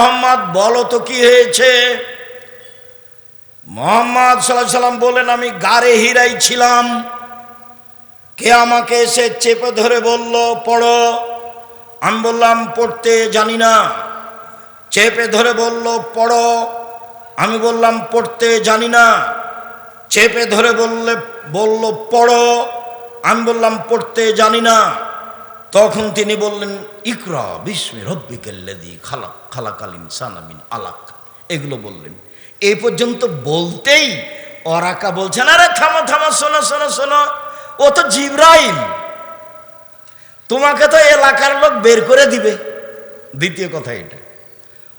মোহাম্মদ বলো তো কি হয়েছে? মোহাম্মদ সাল্লাল্লাহু আলাইহি সাল্লাম বলেন, আমি গারে হিরাই ছিলাম, কে আমাকে এসে চেপে ধরে বলল পড়ো। আমি বললাম পড়তে জানি না। চেপে ধরে বলল পড়ো। আমি বললাম পড়তে জানি না। চেপে ধরে বলল পড়ো। আমি বললাম পড়তে জানি না। তখন তিনি বললেন, ইকরা বিস্মি রব্বিকাল্লাযী খালাক, খালাকাল ইনসানা মিন আলাক। এগুলো বললেন। এই পর্যন্ত বলতেই ওরাকা বলছেন, আরে থামো থামো, শোনো শোনো শোনো, ও তো জিবরাইল, তোমাকে তো এলাকার লোক বের করে দিবে। দ্বিতীয় কথা এটা,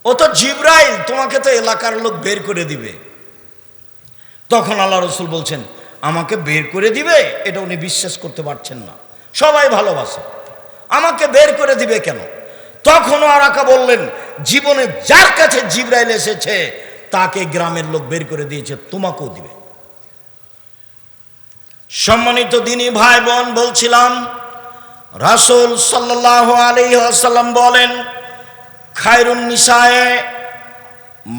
ও তো জিবরাইল, তোমাকে তো এলাকার লোক বের করে দিবে। তখন আল্লাহ রসুল বলছেন, আমাকে বের করে দিবে? এটা উনি বিশ্বাস করতে পারছেন না। সবাই ভালোবাসে, আমাকে বের করে দিবে কেন? তখন ওরাকা বললেন, জীবনে যার কাছে জিবরাইল এসেছে তাকে গ্রামের লোক বের করে দিয়েছে, তোমাকেও দিবে। সম্মানিত দিনী ভাই বোন, বলছিলাম রাসূল সাল্লাল্লাহু আলাইহি ওয়াসাল্লাম বলেন, খায়রুন নিসায়ে,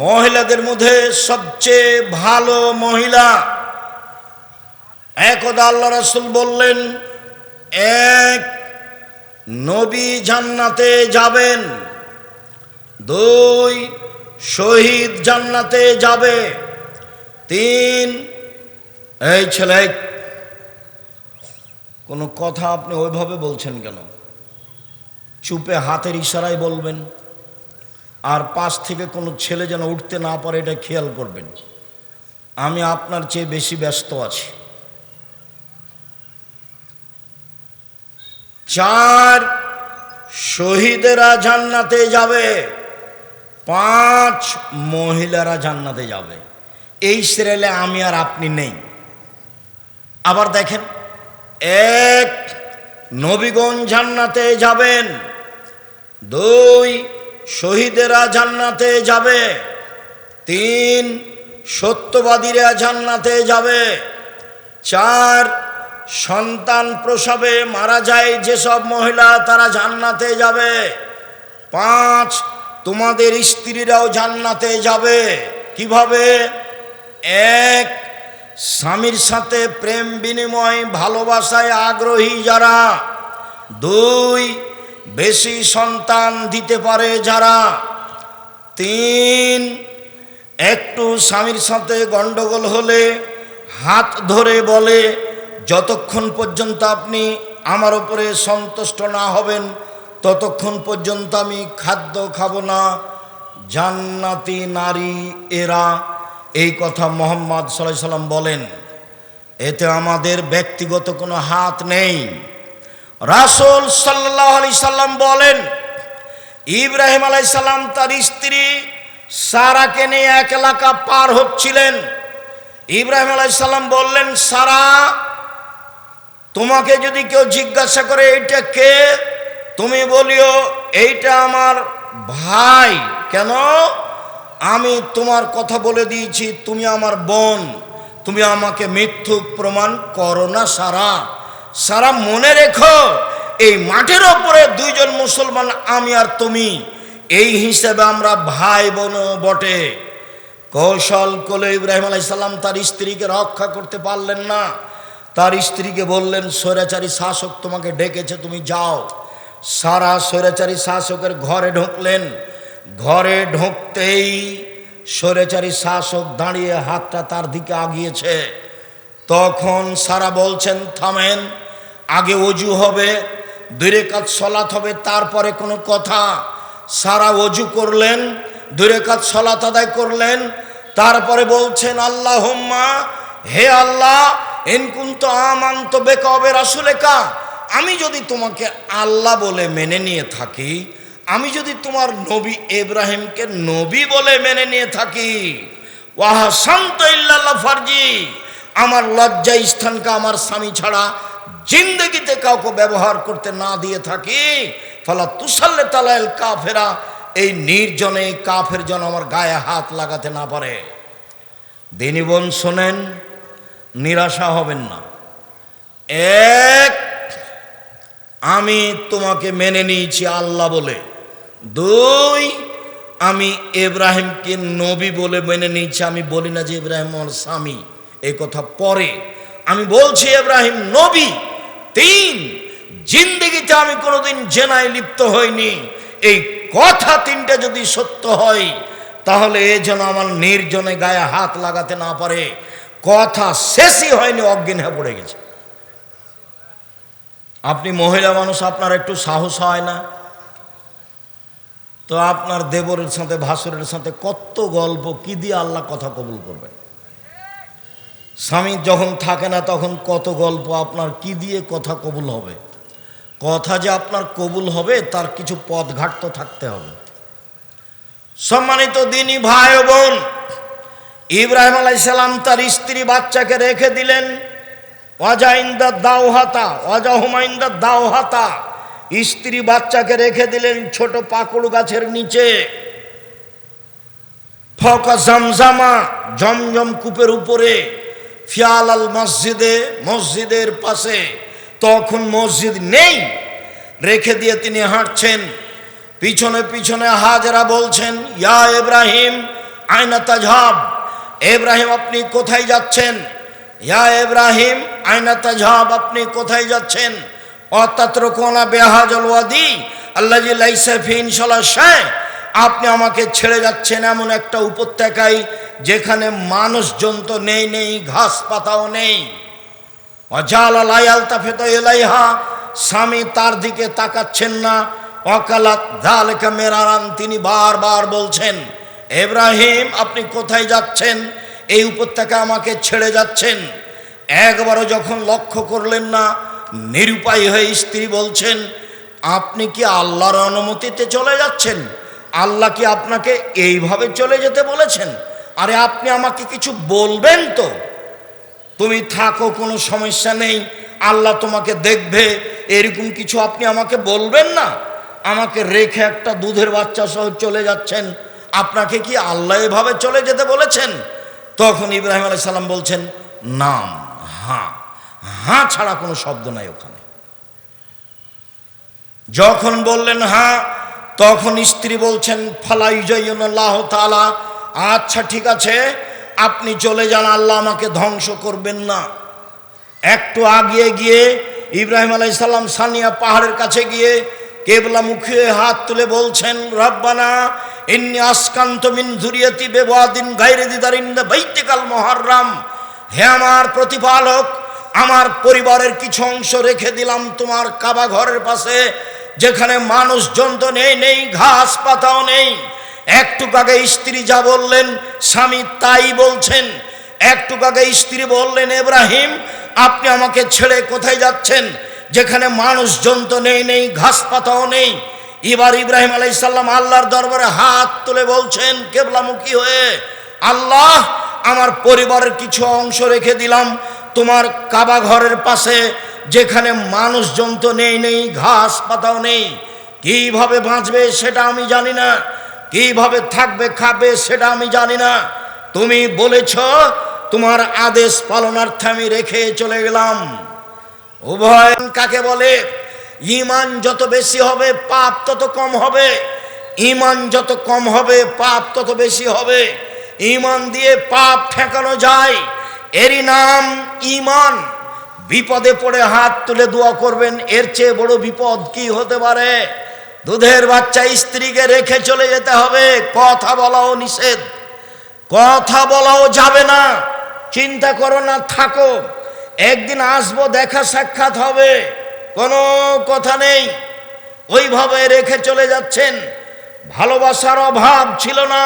মহিলাদের মধ্যে সবচেয়ে ভালো মহিলা। একদা আল্লাহ রাসূল বললেন, এক, নবী জান্নাতে যাবেন, দুই, শহীদ জান্নাতে যাবে, তিন, এই ছেলে, কোনো কথা আপনি ওইভাবে বলছেন কেন? চুপে হাতের ইশারায় বলবেন, আর পাশ থেকে কোনো ছেলে যেন উঠতে না পারে এটা খেয়াল করবেন। আমি আপনার চেয়ে বেশি ব্যস্ত আছি। চার, শহীদেরা জান্নাতে যাবে, পাঁচ, মহিলারা জান্নাতে যাবে। এই সিরিয়ালে আমি আর আপনি নেই। আবার দেখেন, এক, নবীগণ জান্নাতে যাবেন, দুই, শহীদেরা জান্নাতে যাবে, তিন, সত্যবাদীরা জান্নাতে যাবে, চার, সন্তান প্রসবে মারা যায় যেসব মহিলা তারা জান্নাতে যাবে, পাঁচ, তোমাদের স্ত্রীরাও জান্নাতে যাবে। কিভাবে? এক, স্বামীর সাথে প্রেম বিনিময় ভালোবাসায় আগ্রহী যারা, দুই, বেশি সন্তান দিতে পারে যারা, তিন, একটু স্বামীর সাথে গন্ডগোল হলে হাত ধরে বলে, যতক্ষণ পর্যন্ত আপনি আমার উপরে সন্তুষ্ট না হবেন ততক্ষণ পর্যন্ত আমি খাদ্য খাবো না। জান্নাতি নারী এরা। এই কথা মুহাম্মদ সাল্লাল্লাহু আলাইহি সাল্লাম বলেন। এতে আমাদের ব্যক্তিগত কোনো হাত নেই। রাসূল সাল্লাল্লাহু আলাইহি সাল্লাম বলেন, ইব্রাহিম আলাইহিস সালাম তার স্ত্রী সারাকে নিয়ে এক এলাকা পার হচ্ছিলেন। ইব্রাহিম আলাইহিস সালাম বললেন, সারা, তোমাকে যদি কেউ জিজ্ঞাসা করে এইটা কে, তুমি বলিও এইটা আমার ভাই। কেন? আমি তোমার কথা বলে দিয়েছি, তুমি আমার বোন, তুমি আমাকে মিথ্যুক প্রমাণ করো না সারা। সারা, মনে রেখো, এই মাঠের ওপরে দুইজন মুসলমান, আমি আর তুমি, এই হিসেবে আমরা ভাই বোন বটে। কৌশল করে ইব্রাহিম আলাইহিস সালাম তার স্ত্রীকে রক্ষা করতে পারলেন না। তার স্ত্রীকে বললেন, স্বৈরাচারী শাসক তোমাকে ডেকেছে, তুমি যাও। সারা স্বৈরাচারী শাসকের ঘরে ঢুকলেন। ঘরে ঢুকতেই স্বৈরাচারী শাসক দাঁড়িয়ে হাতটা তার দিকে আগিয়েছে। তখন সারা বলছেন, থামেন, আগে ওযু হবে, 2 রাকাত সালাত হবে, তারপরে কোনো কথা। সারা ওযু করলেন, 2 রাকাত সালাত আদায় করলেন, তারপরে বলছেন, আল্লাহুম্মা, হে আল্লাহ, ইন কুনতু আমানতু বিকা ওয়া বিরাসূলিকা, আমি যদি তোমাকে আল্লাহ বলে মেনে নিয়ে থাকি, আমি যদি তোমার নবী ইব্রাহিমকে নবী বলে মেনে নিয়ে থাকি, ওয়া হাসানতু ইল্লা ফারজি, আমার লজ্জা স্থানকে আমার স্বামী ছাড়া জিন্দগিতে কাউকে ব্যবহার করতে না দিয়ে থাকি, ফালা তুসাল্লিত আলাল কাফেরা, এই নির্জনে কাফের যেন আমার গায়ে হাত লাগাতে না পারে। দিনী বোন শোনেন, নিরাশা হবেন না। এক, আমি তোমাকে মেনে নিয়েছি আল্লাহ বলে। দুই, আমি ইব্রাহিমকে নবী বলে মেনে নিয়েছি, আমি বলি না যে ইব্রাহিম আমার স্বামী, এই কথা পরে। আমি বলছি ইব্রাহিম নবী। 3, জিন্দেগিতে আমি কোনোদিন জেনায় লিপ্ত হইনি। এই কথা 3টা যদি সত্য হয় তাহলে এ যেন আমার নির্জনে গায়ে হাত লাগাতে না পারে। কথা শেষই হয়নি, অজ্ঞান হয়ে পড়ে গেছে। আপনি মহিলা মানুষ, আপনার একটু সাহস হয় না? তো আপনার দেবরের সাথে ভাসুরের সাথে কত গল্প, কি দিয়ে আল্লাহ কথা কবুল করবেন? স্বামী যখন থাকে না তখন কত গল্প, আপনার কি দিয়ে কথা কবুল হবে? কথা যে আপনার কবুল হবে তার কিছু পথঘাট তো থাকতে হবে। সম্মানিত দিনী ভাই ও বোন, ইব্রাহিম আলাইহিস সালাম তার স্ত্রী বাচ্চাকে রেখে দিলেন ওয়াজাহুমাইন্দা দাওহাতা, স্ত্রী বাচ্চাকে রেখে দিলেন ছোট পাকুড় গাছের নিচে। ফকা জামজামা, জমজম কূপের উপরে। ফিয়াল আল মসজিদে, মসজিদের পাশে। তখন মসজিদ নেই, রেখে দিয়ে তিনি হাঁটছেন। পিছনে পিছনে হাজেরা বলছেন, ইয়া ইব্রাহিম আইনা তাজহাব, ইব্রাহিম আপনি কোথায় যাচ্ছেন? ইয়া ইব্রাহিম আইনা তাজহাব, আপনি কোথায় যাচ্ছেন? অতাত্রকুনা বিহাজাল ওয়াদি আল্লাযী লাইসা ফি ইনশাল্লাহ শাই, আপনি আমাকে ছেড়ে যাচ্ছেন এমন একটা উপত্যকায় যেখানে মানুষজন তো নেই, নেই ঘাস পাতাও নেই। ওয়াজালা লা ইয়ালতাফিতু ইলাইহা, স্বামী তার দিকে তাকাচ্ছেন না। ওয়াকালাত যালিকা মিরারান, তিনি বারবার বলছেন, ইব্রাহিম আপনি কোথায় যাচ্ছেন? এই উপত্যকা আমাকে ছেড়ে যাচ্ছেন। একবারও যখন লক্ষ্য করলেন না, নিরুপায় হয়ে স্ত্রী বলছেন, আপনি কি আল্লাহর অনুমতিতে চলে যাচ্ছেন? আল্লাহ কি আপনাকে এইভাবে চলে যেতে বলেছেন? আরে আপনি আমাকে কিছু বলবেন তো, তুমি থাকো কোনো সমস্যা নেই, আল্লাহ তোমাকে দেখবে, এরকম কিছু আপনি আমাকে বলবেন না? আমাকে রেখে একটা দুধের বাচ্চা সহ চলে যাচ্ছেন, আপনাকে কি আল্লাহ এভাবে চলে যেতে বলেছেন? তখন ইব্রাহিম আলাইহিস সালাম বলছেন, নাম, হ্যাঁ, হ্যাঁ ছাড়া কোনো শব্দ নাই ওখানে। যখন বললেন হ্যাঁ, তখন স্ত্রী বলছেন, ফালাইজাইনাল্লাহু তাআলা, আচ্ছা ঠিক আছে আপনি চলে যান, আল্লাহ আমাকে ধ্বংস করবেন না। একটু আগিয়ে গিয়ে ইব্রাহিম আলাইহিস সালাম সানিয়া পাহাড়ের কাছে গিয়ে কেবলামুখী হাত তুলে বলছেন, রব্বানা ইন্নী আসকানতু মিন যুরিয়াতি বিওয়াদিন গায়রি যি যারইন ইনদা বাইতিকাল মুহাররাম, হে আমার প্রতিপালক, আমার পরিবারের কিছু অংশ রেখে দিলাম তোমার কাবা ঘরের পাশে, যেখানে মানুষজন তো নেই, নেই ঘাস পাতাও নেই। একটু আগে স্ত্রী যা বললেন স্বামী তাই বলছেন। একটু আগে স্ত্রী বললেন, ইব্রাহিম আপনি আমাকে ছেড়ে কোথায় যাচ্ছেন, যেখানে মানুষজন তো নেই, নেই ঘাস পাতাও নেই। এবার ইব্রাহিম আলাইহিস সালাম আল্লাহর দরবারে হাত তুলে বলছেন কিবলামুখী হয়ে, আল্লাহ আমার পরিবারের কিছু অংশ রেখে দিলাম তোমার কাবা ঘরের পাশে, যেখানে মানুষজন তো নেই, নেই ঘাস পাতাও নেই। কিভাবে বাঁচবে সেটা আমি জানি না, কিভাবে থাকবে খাবে সেটা আমি জানি না। তুমি বলেছ, তোমার আদেশ পালনার্থে আমি রেখে চলে গেলাম। উভয় কাকে বলে? ঈমান যত বেশি হবে পাপ তত কম হবে, ঈমান যত কম হবে পাপ তত বেশি হবে। ঈমান দিয়ে পাপ ঠেকানো যায়, এরই নাম ঈমান। বিপদে পড়ে হাত তুলে দোয়া করবেন, এর চেয়ে বড় বিপদ কি হতে পারে? দুধের বাচ্চা স্ত্রীকে রেখে চলে যেতে হবে, কথা বলাও নিষেধ, কথা বলাও যাবে না। চিন্তা করো না, থাকো, একদিন আসবো, দেখা সাক্ষাৎ হবে, কোনো কথা নেই। ওইভাবে রেখে চলে যাচ্ছেন। ভালোবাসার অভাব ছিল না,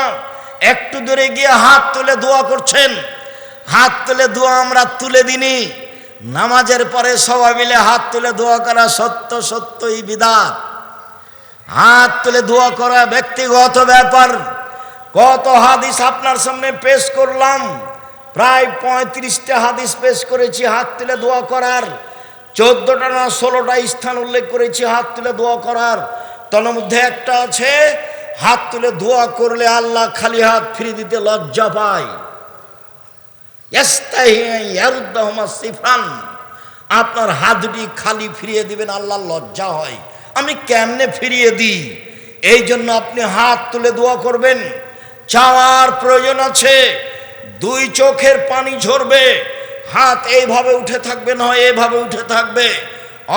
একটু দূরে গিয়ে হাত তুলে দোয়া করছেন। হাত তুলে দোয়া আমরা তুলে দিনি, নামাজের পরে সবাই মিলে হাত তুলে দোয়া করা সত্য সত্যই বিদআত। হাত তুলে দোয়া করা ব্যক্তিগত ব্যাপার। কত হাদিস আপনার সামনে পেশ করলাম, প্রায় 35টা হাদিস পেশ করেছি হাত তুলে দোয়া করার। 14টা না 16টা স্থান উল্লেখ করেছি হাত তুলে দোয়া করার। তার মধ্যে একটা আছে, হাত তুলে দোয়া করলে আল্লাহ খালি হাত ফিরিয়ে দিতে লজ্জা পায়। আপনার হাত দুটি খালি ফিরিয়ে দিবেন, আল্লাহ লজ্জা হয়। আমি কেমনে ফিরিয়ে দিই? এই জন্য আপনি হাত তুলে দোয়া করবেন। চাওয়ার প্রয়োজন আছে, দুই চোখের পানি ঝরবে, হাত এইভাবে উঠে থাকবে, নয় এইভাবে উঠে থাকবে,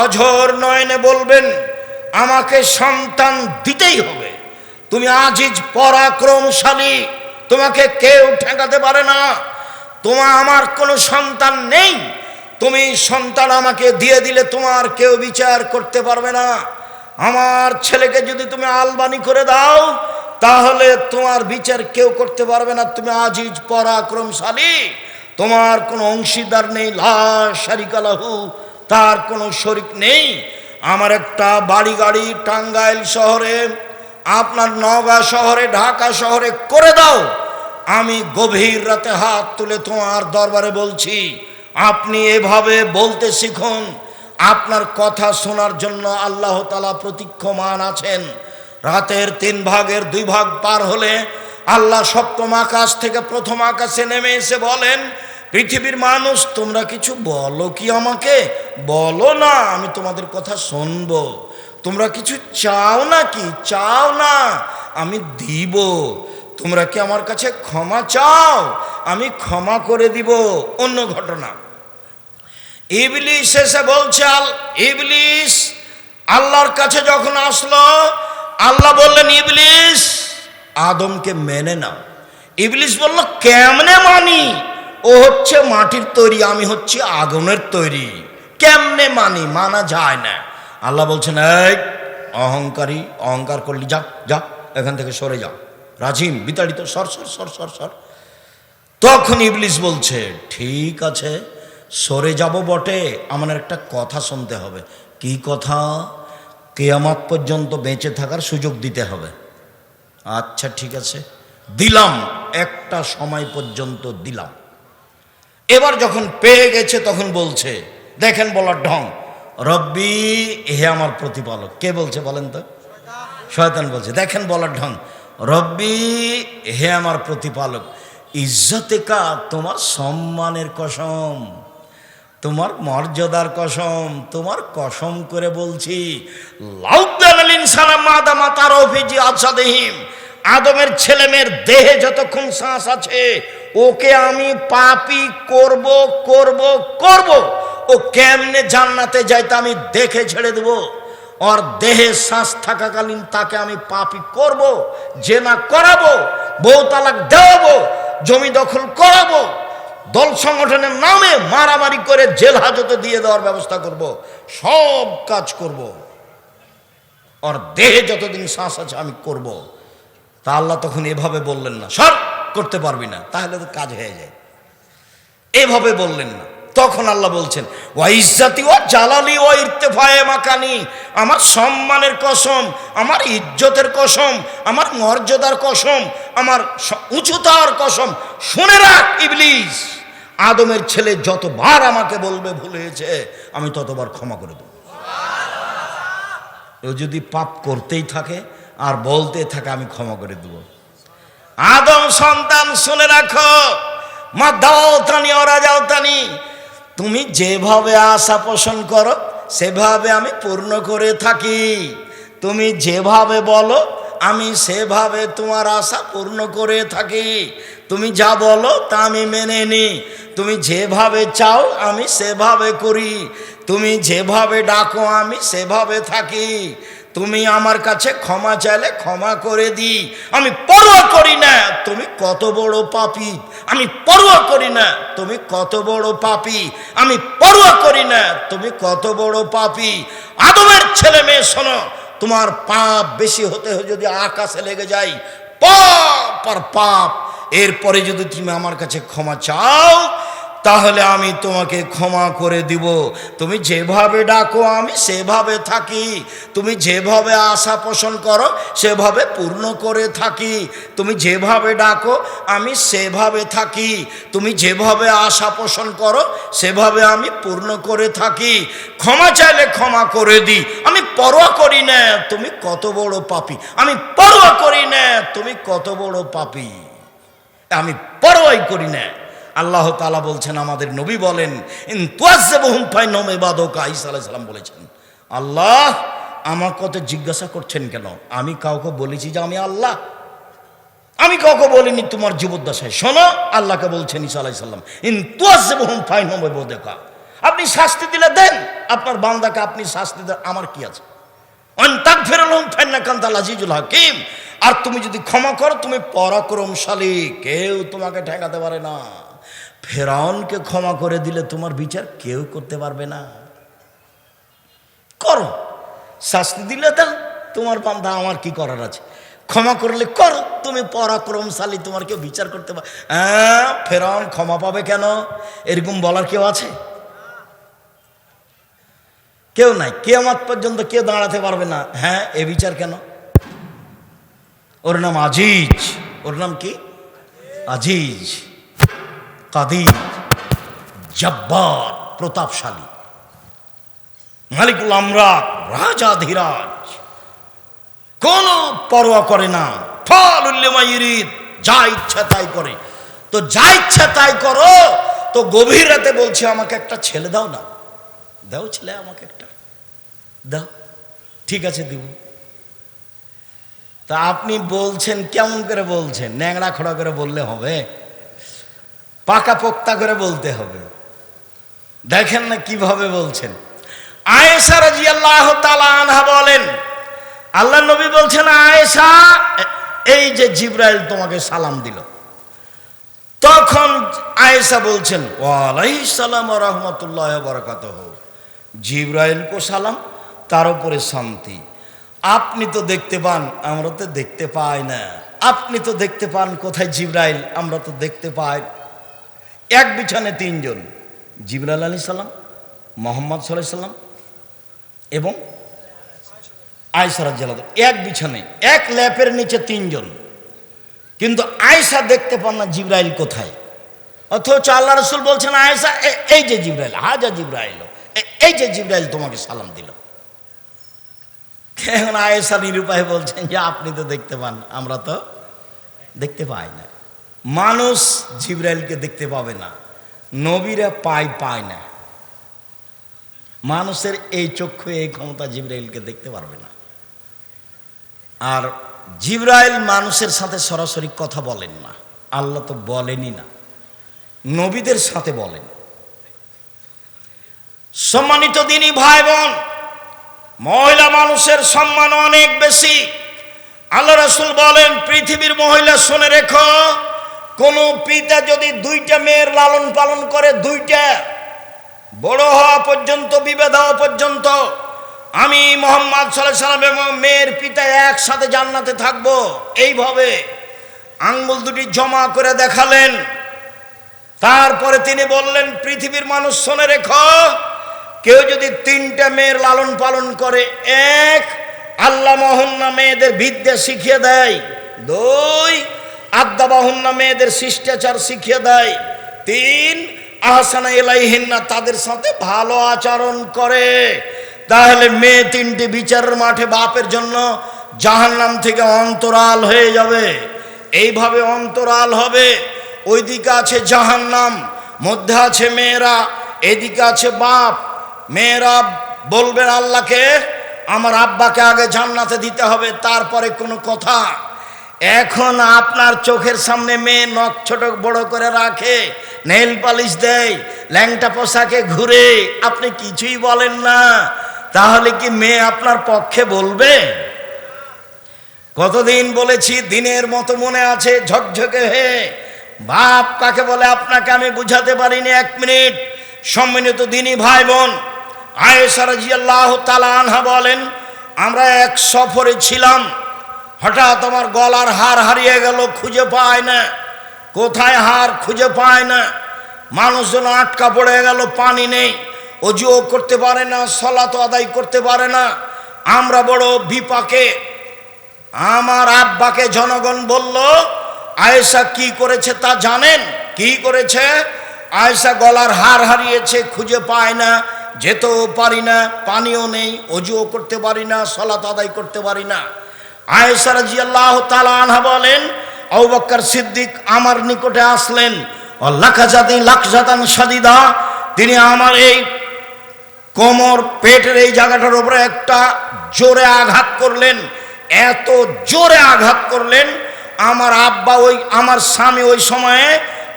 অঝোর নয়নে বলবেন আমাকে সন্তান দিতেই হবে। তুমি আজিজ পরাক্রমশালী, তোমাকে কেউ ঠেকাতে পারে না। আমার কোনো সন্তান নেই, তুমি সন্তান আমাকে দিয়ে দিলে তোমার কেউ বিচার করতে পারবে না। আমার ছেলেকে যদি তুমি আলবানি করে দাও তাহলে তোমার বিচার কেউ করতে পারবে না। তুমি আজিজ পরাক্রমশালী, তোমার কোনো অংশীদার নেই, লা শারিকা লাহু, তার কোনো শরিক নেই। আমার একটা বাড়ি গাড়ি টাঙ্গাইল শহরে, আপনার নওগাঁ শহরে, ঢাকা শহরে করে দাও, আমি গভীর রাতে হাত তুলে তোমার দরবারে বলছি, আপনি এভাবে বলতে শিখুন। আপনার কথা শোনার জন্য আল্লাহ তাআলা প্রতীক্ষমান আছেন। রাতের 3 ভাগের 2 ভাগ পার হলে আল্লাহ সপ্তম আকাশ থেকে প্রথম আকাশে নেমে এসে বলেন, পৃথিবীর মানুষ তোমরা কিছু বলো কি আমাকে? বলো না, আমি তোমাদের কথা শুনবো। তোমরা কিছু চাও না কি? চাও না, আমি দিব। তোমরা কি আমার কাছে ক্ষমা চাও? আমি ক্ষমা করে দিব। অন্য ঘটনা, ইবলিস এসে বলছে, ইবলিস আল্লাহর কাছে যখন আসলো, আল্লাহ বললেন ইবলিস আদমকে মেনে নাও। ইবলিস বলল কেমনে মানি? ও হচ্ছে মাটির তৈরি, আমি হচ্ছি আগুনের তৈরি, কেমনে মানি? মানা যায় না। আল্লাহ বলছেন এই অহংকারী, অহংকার করলি, যা যা এখান থেকে সরে যা, রাজিম বিতাড়িত, সর সর সর সর সর। তখন ইবলিস বলছে ঠিক আছে সরে যাব বটে, আমার একটা কথা শুনতে হবে। কি কথা? কিয়ামত পর্যন্ত বেঁচে থাকার সুযোগ দিতে হবে। আচ্ছা ঠিক আছে, দিলাম, একটা সময় পর্যন্ত দিলাম। এবার যখন পেয়ে গেছে তখন বলছে, দেখেন বলার ঢং, রব্বি, হে আমার প্রতিপালক। কে বলছে বলেন তো? শয়তান বলছে। দেখেন বলার ঢং, রব্বি, হে আমার প্রতিপালক, ইজ্জতেকা, তোমার সম্মানের কসম, তোমার মর্যাদার কসম, তোমার কসম করে বলছি, লাউদানাল ইনসানা মাদামা তারফিজি আসাদেহিম, আদমের ছেলেমেয়ের দেহে যতক্ষণ শ্বাস আছে ওকে আমি পাপী করব করব করব। ও কেমনে জান্নাতে যাইতে আমি দেখে ছেড়ে দেব। ওর দেহে শ্বাস থাকাকালীন তাকে আমি পাপী করব, জেনা করাবো, বউ তালাক দেওয়াবো, জমি দখল করাবো, দল সংগঠনের নামে মারামারি করে জেল হাজতে দিয়ে দেওয়ার ব্যবস্থা করব, সব কাজ করব। ওর দেহে যতদিন শ্বাস আছে আমি করব। তা আল্লাহ তখন এভাবে বললেন না, সর, করতে পারবি না, তাহলে তো কাজ হয়ে যায়। এভাবে বললেন না। তখন আল্লাহ বলছেন, ওয়া ইজ্জাতি ওয়া জালালি ওয়া ইরতিফায়ে মাকানি, আমার সম্মানের কসম, আমার ইজ্জতের কসম, আমার মর্যাদার কসম, আমার উচ্চতার কসম, শুনে রাখ ইবলিস, আদমের ছেলে যতবার আমাকে বলবে ভুল হয়েছে আমি ততবার ক্ষমা করে দেব। ও যদি পাপ করতেই থাকে আর বলতে থাকে আমি ক্ষমা করে দেব। আদম সন্তান শুনে রাখো, মা দাওতানি ওরা যাওতানি, তুমি যেভাবে আশা পোষণ করো সেভাবে আমি পূর্ণ করে থাকি। তুমি যেভাবে বলো আমি সেভাবে তোমার আশা পূর্ণ করে থাকি। তুমি যা বলো তা আমি মেনে নিই। তুমি যেভাবে চাও আমি সেভাবে করি। তুমি যেভাবে ডাকো আমি সেভাবে থাকি। তুমি আমার কাছে ক্ষমা চাইলে ক্ষমা করে দিই। আমি পরোয়া করি না তুমি কত বড় পাপী, আমি পরোয়া করি না তুমি কত বড় পাপী, আমি পরোয়া করি না তুমি কত বড় পাপী। আদমের ছেলে মেয়ে শোনো, তোমার পাপ বেশি হতে যদি আকাশে লেগে যায়, পাপ আর পাপ, এরপরে যদি তুমি আমার কাছে ক্ষমা চাও তাহলে আমি তোমাকে ক্ষমা করে দিব। তুমি যেভাবে ডাকো আমি সেভাবে থাকি। তুমি যেভাবে আশা পোষণ করো সেভাবে পূর্ণ করে থাকি। তুমি যেভাবে ডাকো আমি সেভাবে থাকি। তুমি যেভাবে আশা পোষণ করো সেভাবে আমি পূর্ণ করে থাকি। ক্ষমা চাইলে ক্ষমা করে দিই। আমি পরোয়া করি না তুমি কত বড় পাপী, আমি পরোয়া করি না তুমি কত বড় পাপী, আমি পরোয়াই করি না। আল্লাহ তাআলা বলছেন, আমাদের নবী বলেন, ইন তুআযযিবহুম ফাইন্নাহুম ইবাদুকা, ঈসা আলাইহিস সালাম বলেছেন, আল্লাহ আমার কথা জিজ্ঞাসা করছেন কেন? আমি কাউকে বলেছি যে আমি আল্লাহ? আমি কাউকে বলিনি তোমার জীবদ্দশায়। শোনো, আল্লাহকে বলছেন ঈসা আলাইহিস সালাম, ইন তুআযিবহুম ফাইন্নাহুম ইবাদুকা, আপনি শাস্তি দিলে দেন, আপনার বান্দাকে আপনি শাস্তি দেন, আমার কি আছে? আন তাগফির লাহুম ফাইন্নাকা আনতাল আজিজুল হাকীম, আর তুমি যদি ক্ষমা করো তুমি পরাক্রমশালী, কেউ তোমাকে ঠেকাতে পারে না। ফেরাউনকে ক্ষমা করে দিলে তোমার বিচার কেউ করতে পারবে না। করো, শাস্তি দিলে দেন, তোমার বান্দা, আমার কি করার আছে? ক্ষমা করলে করো, তুমি পরাক্রমশালী, তোমার কেউ বিচার করতে পারে। হ্যাঁ, ফেরাউন ক্ষমা পাবে কেন? এরকম বলার কেউ আছে? কেউ নাই। কিয়ামত পর্যন্ত কেউ দাঁড়াতে পারবে না। হ্যাঁ, এ বিচার কেন? ওর নাম আজিজ। ওর নাম কি? আজিজ, কাদির, জব্বার, প্রতাপশালী, মালিকুল আমলাক, রাজাধিরাজ, কোন পরোয়া করে না। ফাউলুল লিমা ইউরিদ, যা ইচ্ছা তাই করে। তো যা ইচ্ছা তাই করো, তো গভীর রাতে বলছে আমাকে একটা ছেলে দাও না। দাও ছেলে, আমাকে একটা দাও। ঠিক আছে, দিব। তা আপনি বলছেন কেমন করে বলছেন? ন্যাংরা খোড়া করে বললে হবে? পাকা পোক্তা করে বলতে হবে। দেখেন না কিভাবে বলছেন। আয়েশা রাদিয়াল্লাহু তাআলা আনহা বলেন, আল্লাহ নবী বলছেন, আয়েশা, এই যে জিবরাইল তোমাকে সালাম দিল। তখন আয়েশা বলছেন, ওয়া আলাইহিস সালাম ওয়া রাহমাতুল্লাহি ওয়া বারাকাতুহু, জিবরাইল কো সালাম, তার উপরে শান্তি। আপনি তো দেখতে পান, আমরা তো দেখতে পাই না। আপনি তো দেখতে পান, কোথায় জিবরাইল? আমরা তো দেখতে পাই। এক বিছানে তিনজন, জিবরাইল আলাইহিস সালাম, মুহাম্মদ সাল্লাল্লাহু আলাইহি সাল্লাম এবং আয়েশা রাদিয়াল্লাহু, এক বিছানে, এক ল্যাপের নিচে তিনজন। কিন্তু আয়েশা দেখতে পান না জিবরাইল কোথায়। অথচ আল্লাহ রাসূল বলছেন, আয়েশা, এই যে জিবরাইল, হাজা জিবরাইল, এই যে জিবরাইল তোমাকে সালাম দিল। এখন আয়েশা নিরুপায় বলছেন যে আপনি তো দেখতে পান, আমরা তো দেখতে পাই না। মানুষ জিবরাইলকে দেখতে পাবে না, নবীরা পায় না। মানুষের এই চক্ষু, এই ক্ষমতা জিবরাইলকে দেখতে পারবে না। আর জিবরাইল মানুষের সাথে সরাসরি কথা বলেন না, আল্লাহ তো বলেনই না, নবীদের সাথে বলেন। সম্মানিত দিনী ভাই বোন, মহিলা মানুষের সম্মান অনেক বেশি। আল্লাহ রাসূল বলেন, পৃথিবীর মহিলা শুনে রেখো, কোন পিতা যদি দুইটা মেয়ের লালন পালন করে, দুইটা বড় হওয়া পর্যন্ত, বিবাহ হওয়া পর্যন্ত, আমি মুহাম্মদ সাল্লাল্লাহু আলাইহি সাল্লাম এবং মেয়ের পিতা একসাথে জান্নাতে থাকবো। এইভাবে আঙ্গুল দুটি জমা করে দেখালেন। তারপরে তিনি বললেন, পৃথিবীর মানুষ শুনে রেখো, কেউ যদি তিনটা মেয়ের লালন পালন করে, এক, আল্লাহ মহন্না মেয়েদের বিদ্যা শিখিয়ে দেয়, দুই, আদাবাহুন্না মেয়েদের শিষ্টাচার শিখিয়ে দেয়, তিন, আহসানা ইলাইহিন্না তাদের সাথে ভালো আচরণ করে, তাহলে মেয়ে তিনটি বিচারের মাঠে বাপের জন্য জাহান্নাম থেকে অন্তরাল হয়ে যাবে। এইভাবে অন্তরাল হবে। ওইদিকে আছে জাহান্নাম, মধ্যে আছে মেয়েরা, এদিকে আছে বাপ। মেয়েরা বলবেন আল্লাহকে, আমার আব্বাকে আগে জান্নাতে দিতে হবে, তারপরে কোনো কথা। এখন আপনার চোখের সামনে মেয়ে নখ ছোট বড় করে রাখে, নেইল পালিশ দেয়, ল্যাংটা পোশাকে ঘুরে, আপনি কিছুই বলেন না, তাহলে কি মেয়ে আপনার পক্ষে বলবে? কতদিন বলেছি, দিনের মতো মনে আছে, ঝকঝকে হয়ে। বাপ কাকে বলে আপনাকে আমি বুঝাতে পারিনি, এক মিনিট। সম্মানিত দিনী ভাই বোন, আয়েশা রাদিয়াল্লাহু তাআলা আনহা বলেন, আমরা এক সফরে ছিলাম, হঠাৎ আমার গলার হার হারিয়ে গেল, খুঁজে পায় না। কোথায় হার খুঁজে পায় না। মানুষজন আটকা পড়ে গেল, পানি নেই, অজুও করতে পারে না, সালাত আদায় করতে পারে না। আমরা বড় বিপাকে। আমার আব্বাকে জনগণ বলল, আয়েশা কি করেছে তা জানেন? কি করেছে? আয়েশা গলার হার হারিয়েছে, খুঁজে পায় না, যেতেও পারি না, পানিও নেই, অজুও করতে পারি না, সালাত আদায় করতে পারি না। আয়েশা রাদিয়াল্লাহু তাআলা আনহা বলেন, আবু বকর সিদ্দিক আমার নিকটে আসলেন, লাকজাতান শাদীদা, তিনি আমার এই কোমর, পেটের এই জায়গাটার উপরে একটা জোরে আঘাত করলেন, এত জোরে আঘাত করলেন, আমার আব্বা আমার স্বামী ওই সময়ে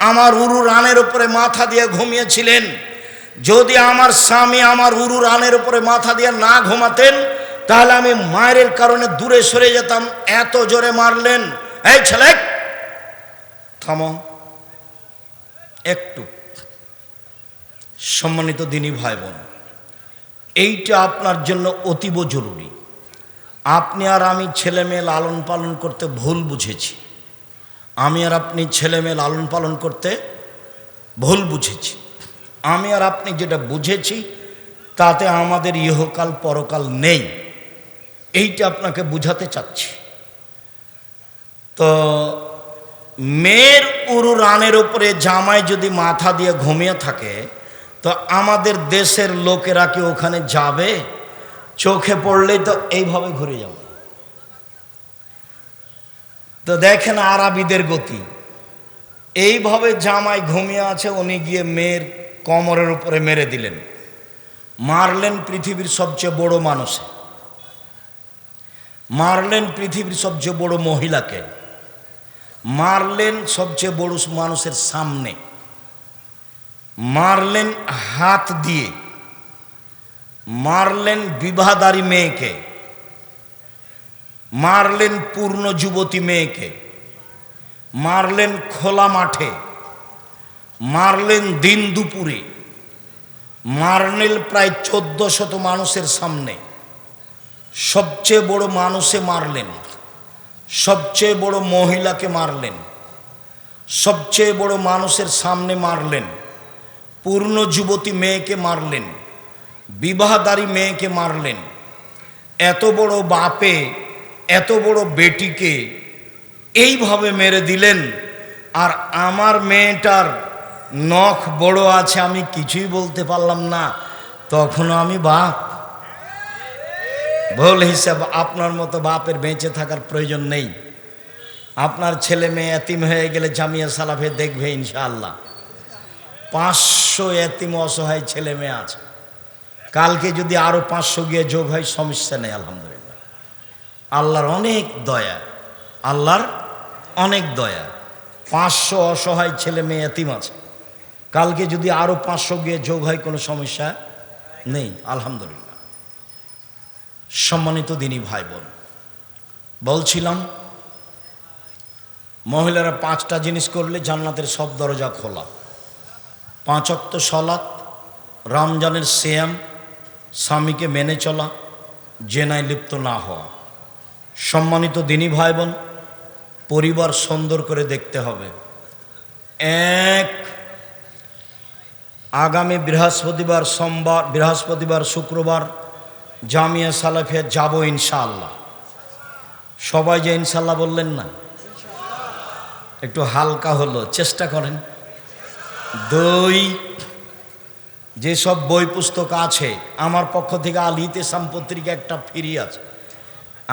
আমার উরু রানের উপরে মাথা দিয়ে ঘুমিয়েছিলেন। যদি আমার স্বামী আমার উরু রানের উপরে মাথা দিয়ে না ঘুমাতেন তাহলে আমি মায়ের কারণে দূরে সরে যেতাম, এত জোরে মারলেন। এই ছেলে থামো একটু। সম্মানিত দিনী ভাই বোন, এইটা আপনার জন্য অতীব জরুরি। আপনি আর আমি ছেলে মেয়ে লালন পালন করতে ভুল বুঝেছি, আমি আর আপনি ছেলে মেয়ে লালন পালন করতে ভুল বুঝেছি। আমি আর আপনি যেটা বুঝেছি তাতে আমাদের ইহকাল পরকাল নেই, এইটা আপনাকে বুঝাতে চাচ্ছি। তো মেয়ের উরু রানের উপরে জামাই যদি মাথা দিয়ে ঘুমিয়ে থাকে তো আমাদের দেশের লোকেরা কি ওখানে যাবে? চোখে পড়লেই তো এইভাবে ঘুরে যাবে। তো দেখেন আরবিদের গতি, এইভাবে জামাই ঘুমিয়ে আছে, উনি গিয়ে মেয়ের কোমরের উপরে মেরে দিলেন। মারলেন পৃথিবীর সবচেয়ে বড় মানুষে, মারলেন পৃথিবীর সবচেয়ে বড় মহিলাকে, মারলেন সবচেয়ে বড় মানুষের সামনে, মারলেন হাত দিয়ে, মারলেন বিবাহদারী মেয়েকে, মারলেন পূর্ণ যুবতী মেয়েকে, মারলেন খোলা মাঠে, মারলেন দিন দুপুরে, মারলেন প্রায় 1400 মানুষের সামনে। সবচেয়ে বড় মানুষে মারলেন, সবচেয়ে বড় মহিলাকে মারলেন, সবচেয়ে বড় মানুষের সামনে মারলেন, পূর্ণ যুবতী মেয়েকে মারলেন, বিবাহদারী মেয়েকে মারলেন। এত বড় বাপে এত বড় বেটিকে এইভাবে মেরে দিলেন। আর আমার মেয়েটার নখ বড় আছে, আমি কিছুই বলতে পারলাম না, তখনও আমি বাপ। ভুল হিসাব। আপনার মতো বাপের বেঁচে থাকার প্রয়োজন নেই। আপনার ছেলে মেয়ে এতিম হয়ে গেলে জামিয়া সালাফে দেখবে ইনশাআল্লাহ 500 এতিম অসহায় ছেলে মেয়ে আছে। কালকে যদি আরো 500 গিয়ে যোগ হয় সমস্যা নেই, আলহামদুলিল্লাহ। আল্লাহর অনেক দয়া, আল্লাহর অনেক দয়া। 500 অসহায় ছেলে মেয়ে এতিম আছে, কালকে যদি আরো 500 গিয়ে যোগ হয় কোনো সমস্যা নেই, আলহামদুলিল্লাহ। সম্মানিত দিনী ভাই বোন, বলছিলাম মহিলারা 5টা জিনিস করলে জান্নাতের সব দরজা খোলা। 5 ওয়াক্ত সালাত, রমজানের সিয়াম, স্বামীকে মেনে চলা, জেনায় লিপ্ত না হওয়া। সম্মানিত দিনী ভাই বোন, পরিবার সুন্দর করে দেখতে হবে। আগামী বৃহস্পতিবার, সোমবার, বৃহস্পতিবার, শুক্রবার জামিয়া সালাফিয়া যাব ইনশাআল্লাহ। সবাই যে ইনশাআল্লাহ বললেন না, একটু হালকা হলো, চেষ্টা করেন। 2, যেসব বই পুস্তক আছে আমার পক্ষ থেকে আল ইতিসাম পত্রিকা একটা ফ্রি আছে,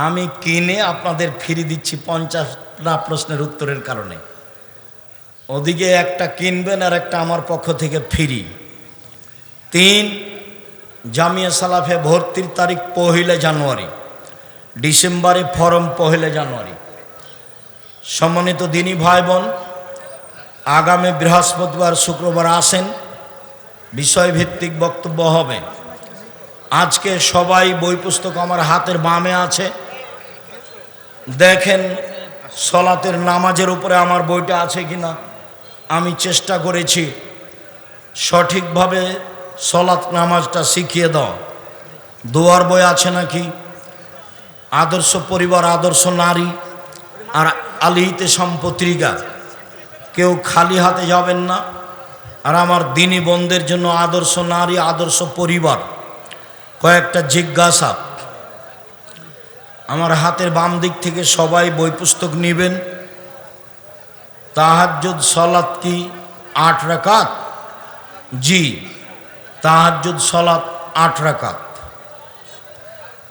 আমি কিনে আপনাদের ফ্রি দিচ্ছি 50টা প্রশ্নের উত্তরের কারণে। ওদিকে একটা কিনবেন আর একটা আমার পক্ষ থেকে ফ্রি। 3, জামিয়া সালাফে ভর্তির তারিখ 1 জানুয়ারি, ডিসেম্বরে ফরম 1 জানুয়ারি। সম্মানিত দিনী ভাই বোন, আগামী বৃহস্পতিবার, শুক্রবার আসেন, বিষয়ভিত্তিক বক্তব্য হবে। আজকে সবাই বই পুস্তক আমার হাতের বামে আছে, দেখেন সলাতের নামাজের উপরে আমার বইটা আছে কিনা। আমি চেষ্টা করেছি সঠিকভাবে সলাত নামাজটা শিখিয়ে দাও। দোয়ার বই আছে নাকি, আদর্শ পরিবার, আদর্শ নারী, আর আল ইতিসাম পত্রিকা। কেউ খালি হাতে যাবেন না। আর আমার দিনী বোনদের জন্য আদর্শ নারী, আদর্শ পরিবার, কয়েকটা জিজ্ঞাসা। আমার হাতের বাম দিক থেকে সবাই বই পুস্তক নেবেন। তাহাজ্জুদ সালাত কি 8 রাকাত? জি, তাহাজ্জুদ সালাত 8 রাকাত।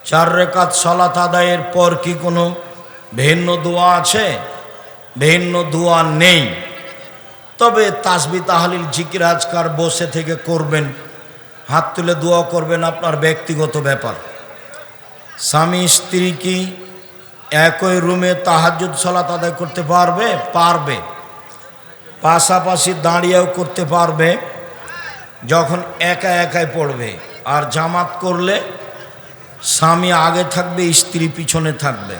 4 রাকাত সালাত আদায়ের পর কি কোনো ভিন্ন দোয়া আছে? ভিন্ন দোয়া নেই। তবে তাসবিহ তাহলিল জিকির আজকার বসে থেকে করবেন, হাত তুলে দোয়া করবেন, আপনার ব্যক্তিগত ব্যাপার। স্বামী স্ত্রী কি একই রুমে তাহাজ্জুদ সালাত আদায় করতে পারবে? পারবে। পাশাপাশি দাঁড়িয়েও করতে পারবে যখন একা একাই পড়বে। আর জামাত করলে স্বামী আগে থাকবে, স্ত্রী পিছনে থাকবে।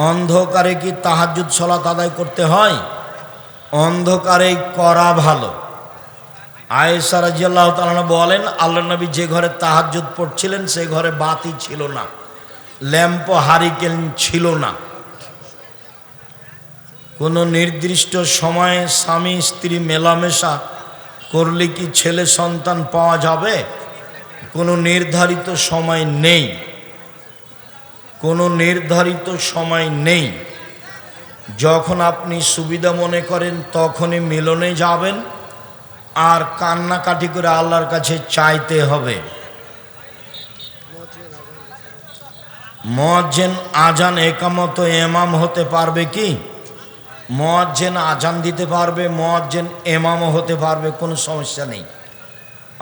অন্ধকারে কি তাহাজ্জুদ সালাত আদায় করতে হয়? অন্ধকারেই করা ভালো। আয়েশা রাদিয়াল্লাহু তাআলা বলেন, আল্লাহ নবী যে ঘরে তাহাজ্জুদ পড়ছিলেন সে ঘরে বাতি ছিল না, ল্যাম্প হারিকেন ছিল না। কোনো নির্দিষ্ট সময়ে স্বামী স্ত্রী মেলামেশা করলে কি ছেলে সন্তান পাওয়া যাবে? কোনো নির্ধারিত সময় নেই, কোনো নির্ধারিত সময় নেই। যখন আপনি সুবিধা মনে করেন তখনই মিলনে যাবেন, আর কান্নাকাটি করে আল্লাহর কাছে চাইতে হবে। মুয়াজ্জিন আজান একামত এমাম হতে পারবে কি? মুয়াজ্জিন আজান দিতে পারবে, মুয়াজ্জিন এমামও হতে পারবে, কোনো সমস্যা নেই।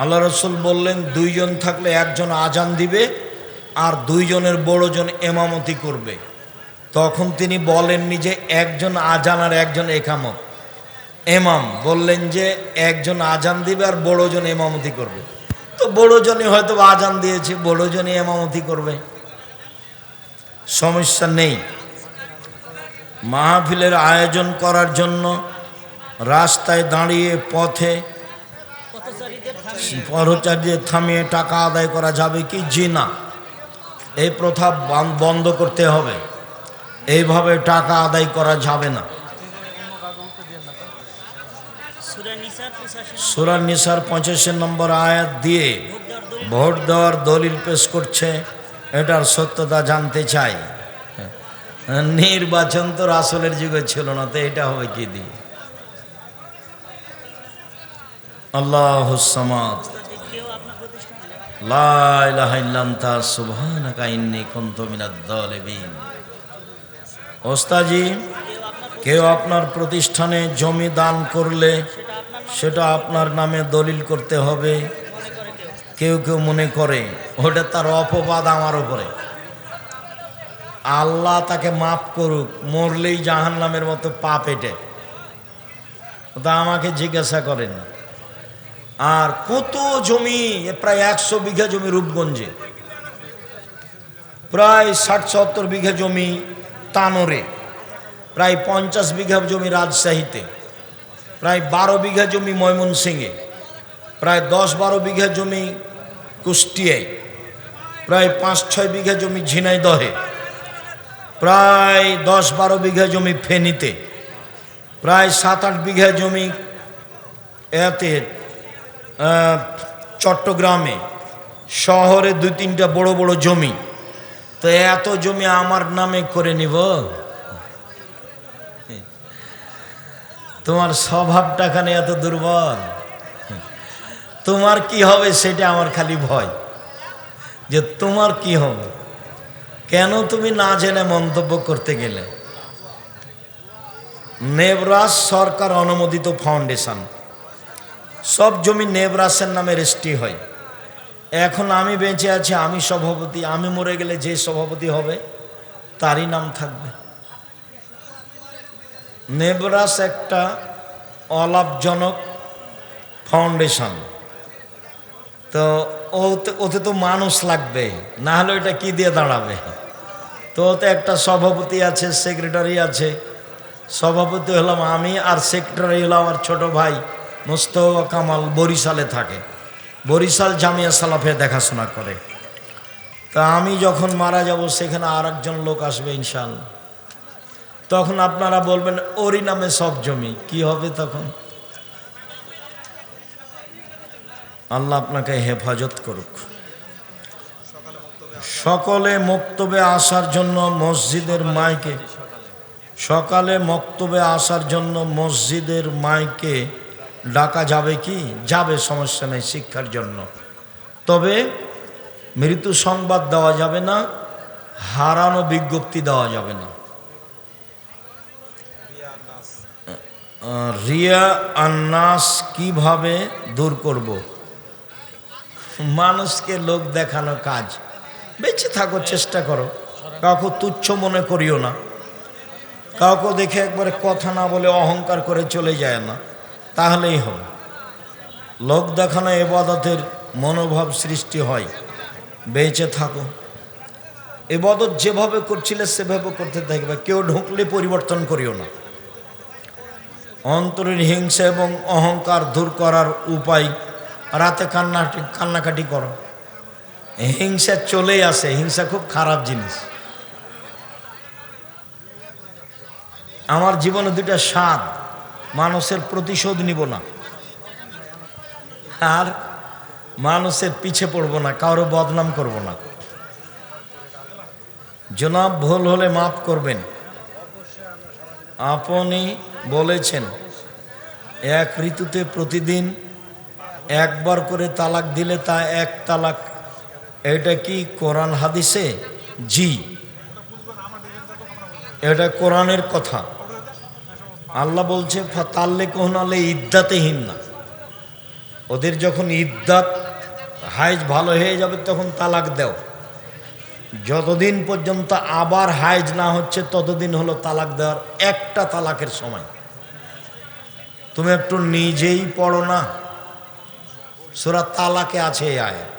আল্লাহ রাসূল বললেন, দুইজন থাকলে একজন আজান দিবে আর দুইজনের বড়জন এমামতি করবে। তখন তিনি বলেননি যে একজন আজান আর একজন একামত। এমাম বললেন যে একজন আজান দিবে আর বড়জন এমামতি করবে। তো বড়জনই হয়তো আজান দিয়েছে, বড়জনই এমামতি করবে, সমস্যা নেই। মাহফিলের আয়োজন করার জন্য রাস্তায় দাঁড়িয়ে পথে পথচারীদের থামিয়ে টাকা আদায় করা যাবে কি? জি না, এই প্রথা বন্ধ করতে হবে। এইভাবে টাকা আদায় করা যাবে না। সূরা নিসার 85 নম্বর আয়াত দিয়ে ভোট দেওয়ার দলিল পেশ করছে, এটার সত্যতা জানতে চাই। নির্বাচন তো রাসূলের যুগে ছিল না, তো এটা হবে কি দিয়ে? আল্লাহুস সামাদ, লা ইলাহা ইল্লা আনতা সুবহানাকা ইন্নী কুনতু মিনাজ জালিমিন। ওস্তাজি, কেউ আপনার প্রতিষ্ঠানে জমি দান করলে সেটা আপনার নামে দলিল করতে হবে। কেউ কেউ মনে করে ওটা তার অপবাদ আমার উপরে। আল্লাহ তাকে মাফ করুক, মরলেই জাহান্নামের মতো পা পেটে, ওটা আমাকে জিজ্ঞাসা করেন না। আর কত জমি, প্রায় 100 বিঘা জমি রূপগঞ্জে, প্রায় 60-70 বিঘা জমি তানোরে, প্রায় 50 বিঘা জমি রাজশাহীতে, প্রায় 12 বিঘা জমি ময়মনসিংহে, প্রায় 10-12 বিঘা জমি কুষ্টিয়ায়, প্রায় 5-6 বিঘা জমি ঝিনাইদহে, প্রায় 10-12 বিঘা জমি ফেনীতে, প্রায় 7-8 বিঘা জমি এতে চট্টগ্রামে, শহরে 2-3টা বড় বড় জমি। তো এত জমি আমার নামে করে নিব? তোমার স্বভাবটা খানে এত দুর্বল, তোমার কি হবে সেটা আমার খালি ভয়, যে তোমার কি হবে। কেন তুমি না জেনে মন্তব্য করতে গেলে? নেবরাস সরকার অনুমোদিত ফাউন্ডেশন, সব জমি নেবরাসের নামে রেজিস্ট্রি হয়। এখন আমি বেঁচে আছি, আমি সভাপতি, আমি মরে গেলে যে সভাপতি হবে তারই নাম থাকবে। নেবরাস একটা অলাভজনক ফাউন্ডেশন, তো ওতে তো মানুষ লাগবে, না হলে ওইটা কি দিয়ে দাঁড়াবে? তো ওতে একটা সভাপতি আছে, সেক্রেটারি আছে। সভাপতি হলাম আমি, আর সেক্রেটারি হলো আমার ছোট ভাই মোস্তফা কামাল, বরিশালে থাকে, বরিশাল জামিয়া সালাফে দেখাশোনা করে। তা আমি যখন মারা যাব সেখানে আর একজন লোক আসবে ইনশাআল্লাহ। তখন আপনারা বলবেন ওরই নামে সব জমি, কি হবে তখন? আল্লাহ আপনাকে হেফাজত করুক। সকলে মক্তবে আসার জন্য মসজিদের মাইকে, সকালে মক্তবে আসার জন্য মসজিদের মাইকে ডাকা যাবে কি? যাবে, সমস্যা নেই, শিক্ষার জন্য। তবে মৃত্যু সংবাদ দেওয়া যাবে না, হারানো বিজ্ঞপ্তি দেওয়া যাবে না। রিয়া আর নাস কিভাবে দূর করব? মানুষকে লোক দেখানো কাজ। বেঁচে থাকো, চেষ্টা করো, কাউকে তুচ্ছ মনে করিও না। কাউকে দেখে একবারে কথা না বলে অহংকার করে চলে যায় না, তাহলেই হবে। লোক দেখানো ইবাদতের মনোভাব সৃষ্টি হয়। বেঁচে থাকো, ইবাদত যেভাবে করছিলে সেভাবে করতে থাকবে। কেউ ঢুকলে পরিবর্তন করিও না। অন্তরের হিংসা এবং অহংকার দূর করার উপায়, রাতে কান্নাকাটি করো। হিংসা চলেই আসে, হিংসা খুব খারাপ জিনিস। আমার জীবনে দুটা স্বাদ, মানুষের প্রতিশোধ নিব না, আর মানুষের পিছে পড়ব না, কারো বদনাম করব না। জনাব, ভুল হলে মাফ করবেন। আপনি বলেছেন এক ঋতুতে প্রতিদিন একবার করে তালাক দিলে তা এক তালাক, এটা কি কোরআন হাদিসে? জি, এটা কোরআনের কথা। আল্লাহ বলছে ফাতাল্লে কোহনালে ইদ্দাতেহীন না, ওদের যখন ইদ্দাত হাইজ ভালো হয়ে যাবে তখন তালাক দাও। যতদিন পর্যন্ত আবার হাইজ না হচ্ছে ততদিন হলো তালাক দেওয়ার একটা তালাকের সময়। তুমি একটু নিজেই পড়ো না, সূরা তালাকে আছে এই আয়াত,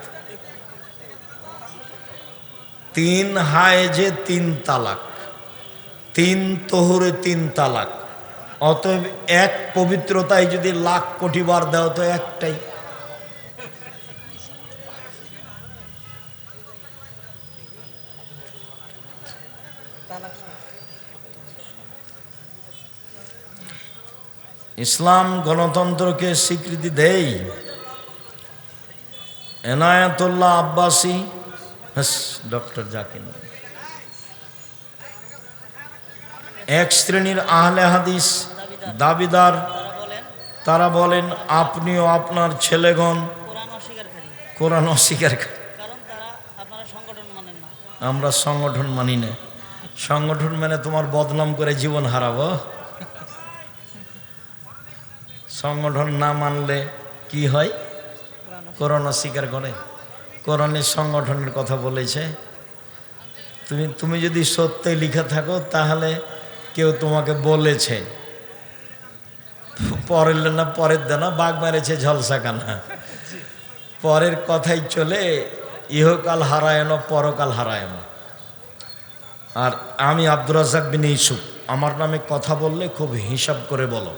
3 হাইজে 3 তালাক, 3 তোহরে 3 তালাক। অতএব এক পবিত্রতায় যদি লাখ কোটি বার দাও তো একটাই। ইসলাম গণতন্ত্রকে স্বীকৃতি দেয়। এনায়েতুল্লাহ আব্বাসী, ডক্টর জাকির, এক শ্রেণীর আহলে হাদিস দাবিদার, তারা বলেন আপনিও আপনার ছেলেগণ কোরআন অস্বীকারী। আমরা সংগঠন মানি না। সংগঠন মানে তোমার বদনাম করে জীবন হারাবো? সংগঠন না মানলে কি হয়? কোরআন অস্বীকার করে। কোরআনের সংগঠনের কথা বলেছে। তুমি যদি সত্যি লিখে থাকো তাহলে কেউ তোমাকে বলেছে, পরের না পরের দেনা বাঘ মেরেছে ঝলসা কানা, পরের কথাই চলে, ইহকাল হারায় না পরকাল হারায় না। আর আমি আব্দুর রাজ্জাক বিন ইউসুফ, আমার নামে কথা বললে খুব হিসাব করে বলো।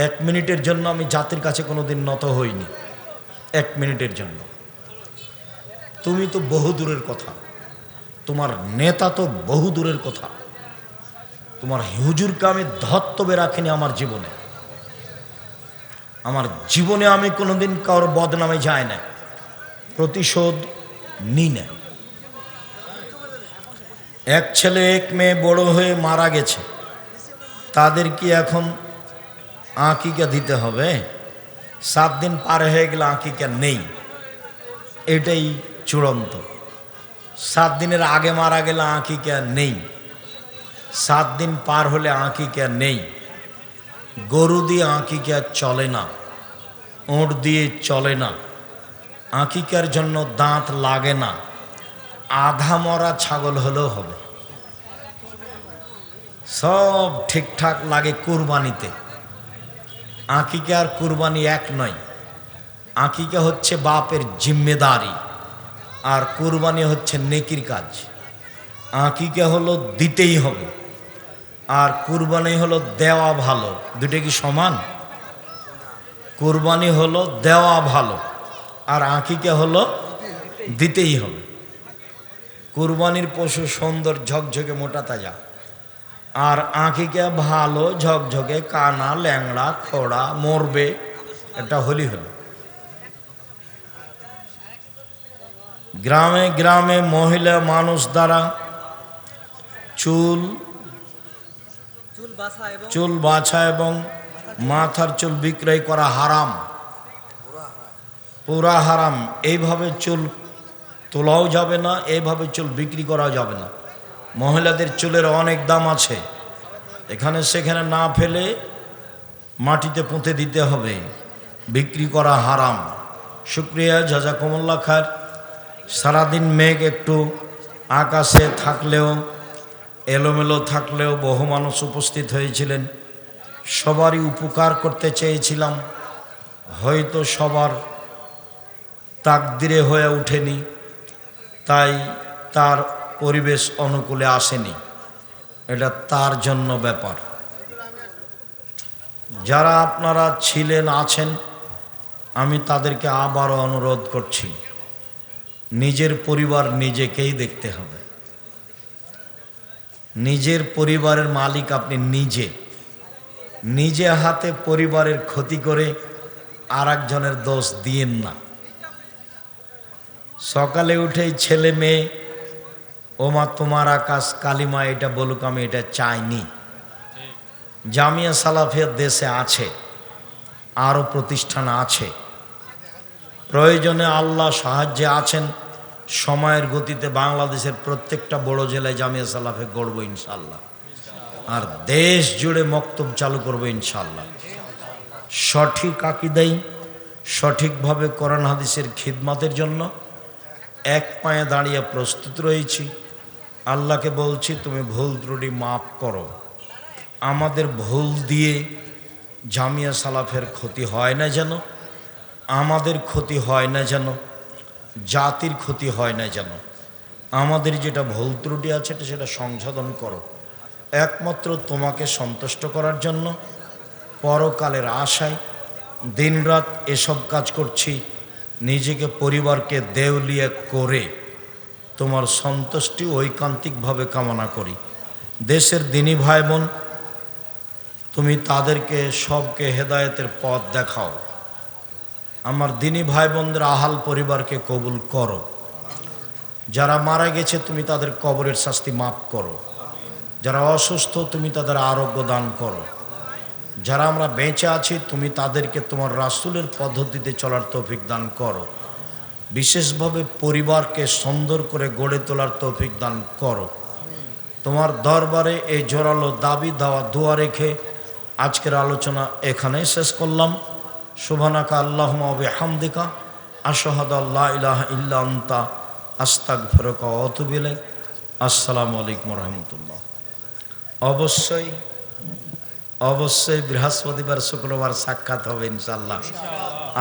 1 মিনিটের জন্য আমি জাতির কাছে কোনোদিন নত হইনি, 1 মিনিটের জন্য। তুমি তো বহু দূরের কথা, তোমার নেতা তো বহু দূরের কথা, তোমার হুজুরকে আমি ধত্তবে রাখিনি আমার জীবনে। আমার জীবনে আমি কোনোদিন কারোর বদনামে যাই না, প্রতিশোধ নিই না। এক ছেলে এক মেয়ে বড় হয়ে মারা গেছে, তাদের কি এখন আকিকা দিতে হবে? 7 দিন পার হয়ে গেলে আকিকা নেই, এটাই চূড়ান্ত। 7 দিনের আগে মারা গেলে আকিকা নেই, 7 দিন পার হলে আকিকা নেই। গরু দিয়ে আকিকা চলে না, ওঁট দিয়ে চলে না, আকিকার জন্য দাঁত লাগে না, আধা মরা ছাগল হলেও হবে। সব ঠিকঠাক লাগে কুরবানিতে। আকিকা আর কুরবানি এক নয়। আকিকা হচ্ছে বাপের জিম্মেদারি, আর কুরবানি হচ্ছে নেকির কাজ। আকিকা হলো দিতেই হবে, আর কুরবানি হলো দেওয়া ভালো। দুটো কি সমান? কুরবানি হলো দেওয়া ভালো, আর আকিকা হলো দিতেই হবে। কুরবানির পশু সুন্দর ঝকঝকে মোটা তাজা, আর আকিকা ভালো ঝকঝকে কানা ল্যাংড়া খোড়া মরবে, এটা হলি হলো। গ্রামে গ্রামে মহিলা মানুষ দ্বারা চুল বাছা এবং মাথার চুল বিক্রয় করা হারাম, পুরা হারাম। এইভাবে চুল তোলাও যাবে না, এইভাবে চুল বিক্রি করাও যাবে না। মহিলাদের চুলের অনেক দাম আছে, এখানে সেখানে না ফেলে মাটিতে পুঁতে দিতে হবে। বিক্রি করা হারাম, শুক্রিয়া, জাযাকুমুল্লাহ খায়ের। সারাদিন মেঘ একটু আকাশে থাকলেও, এলোমেলো থাকলেও বহু মানুষ উপস্থিত হয়েছিলেন। সবারই উপকার করতে চেয়েছিলাম, হয়তো সবার তাকদিরে হয়ে ওঠেনি, তাই তার পরিবেশ অনুকূলে আসেনি। এটা তার জন্য ব্যাপার। যারা আপনারা ছিলেন, আছেন, আমি তাদেরকে আবারও অনুরোধ করছি, নিজের পরিবার নিজেকেই দেখতে হবে। নিজের পরিবারের মালিক আপনি নিজে। নিজে হাতে পরিবারের ক্ষতি করে আর একজনের দোষ দিয়েন না। সকালে উঠেই ছেলে মেয়ে, ওমা তোমার আকাশ কালিমা এটা বলুক, আমি এটা চাইনি। জামিয়া সালাফিয়া দেশে আছে, আরও প্রতিষ্ঠান আছে, প্রয়োজনে আল্লাহ সাহায্যে আছেন। সময়ের গতিতে বাংলাদেশের প্রত্যেকটা বড় জেলায় জামিয়া সালাফে গড়ব ইনশাল্লাহ, আর দেশ জুড়ে মক্তব চালু করবো ইনশাল্লাহ। সঠিক আকীদায় সঠিকভাবে কোরআন হাদিসের খিদমতের জন্য এক পায়ে দাঁড়িয়ে প্রস্তুত রয়েছি। আল্লাহকে বলছি, তুমি ভুল ত্রুটি মাফ করো। আমাদের ভুল দিয়ে জামিয়া সালাফের ক্ষতি হয় না যেন, আমাদের ক্ষতি হয় না যেন, জাতির ক্ষতি হয় না যেন। আমাদের যেটা ভুল ত্রুটি আছে সেটা সংশোধন করো, একমাত্র তোমাকে সন্তুষ্ট করার জন্য। পরকালের আশায় দিনরাত এসব কাজ করছি, নিজেকে পরিবারকে দেউলিয়া করে তোমার সন্তুষ্টি ঐকান্তিকভাবে কামনা করি। দেশের দিনী ভাই বোন, তুমি তাদেরকে সবকে হেদায়েতের পথ দেখাও। আমার দিনী ভাই বোনদের আহাল পরিবারকে কবুল করো। যারা মারা গেছে তুমি তাদের কবরের শাস্তি মাফ করো। যারা অসুস্থ তুমি তাদের আরোগ্য দান করো। যারা আমরা বেঁচে আছি তুমি তাদেরকে তোমার রাসূলের পদ্ধতিতে চলার তৌফিক দান করো। বিশেষভাবে পরিবারকে সুন্দর করে গড়ে তোলার তৌফিক দান করো। তোমার দরবারে এই জোরালো দাবি দেওয়া দোয়া রেখে আজকের আলোচনা এখানেই শেষ করলাম। সুবহানাকা আল্লাহুম্মা ওয়া বিহামদিকা আশহাদু আল্লা ইলাহা ইল্লা আনতা আস্তাগফিরুকা ওয়া আতুবু ইলাইক। আসসালামু আলাইকুম ওয়া রাহমাতুল্লাহ। অবশ্যই বৃহস্পতিবার শুক্রবার সাক্ষাৎ হবে ইনশাআল্লাহ,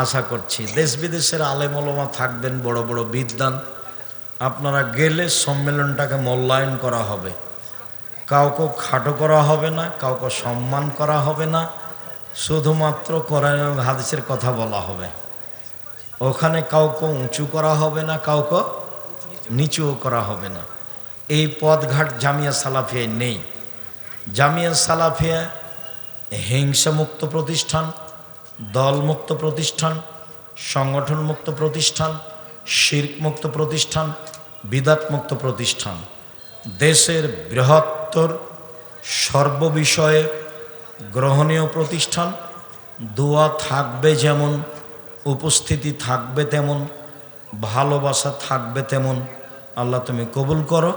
আশা করছি। দেশ বিদেশের আলেম ওলামা থাকবেন, বড় বড় বিদ্বান। আপনারা গেলে সম্মেলনটাকে মূল্যায়ন করা হবে, কাউকে খাটো করা হবে না, কাউকে সম্মান করা হবে না, শুধুমাত্র কোরআন এবং হাদিসের কথা বলা হবে। ওখানে কাউকে উঁচু করা হবে না, কাউকে নিচুও করা হবে না। এই পথঘাট জামিয়া সালাফিয়ায় নেই। জামিয়া সালাফিয়া হিংসামুক্ত প্রতিষ্ঠান, দলমুক্ত প্রতিষ্ঠান, সংগঠনমুক্ত প্রতিষ্ঠান, শিরকমুক্ত প্রতিষ্ঠান, বিদাতমুক্ত প্রতিষ্ঠান। দেশের বৃহত্তর সর্ববিষয়ে গ্রহণীয় প্রতিষ্ঠান। দোয়া থাকবে যেমন, উপস্থিতি থাকবে তেমন, ভালোবাসা থাকবে তেমন। আল্লাহ তুমি কবুল করো।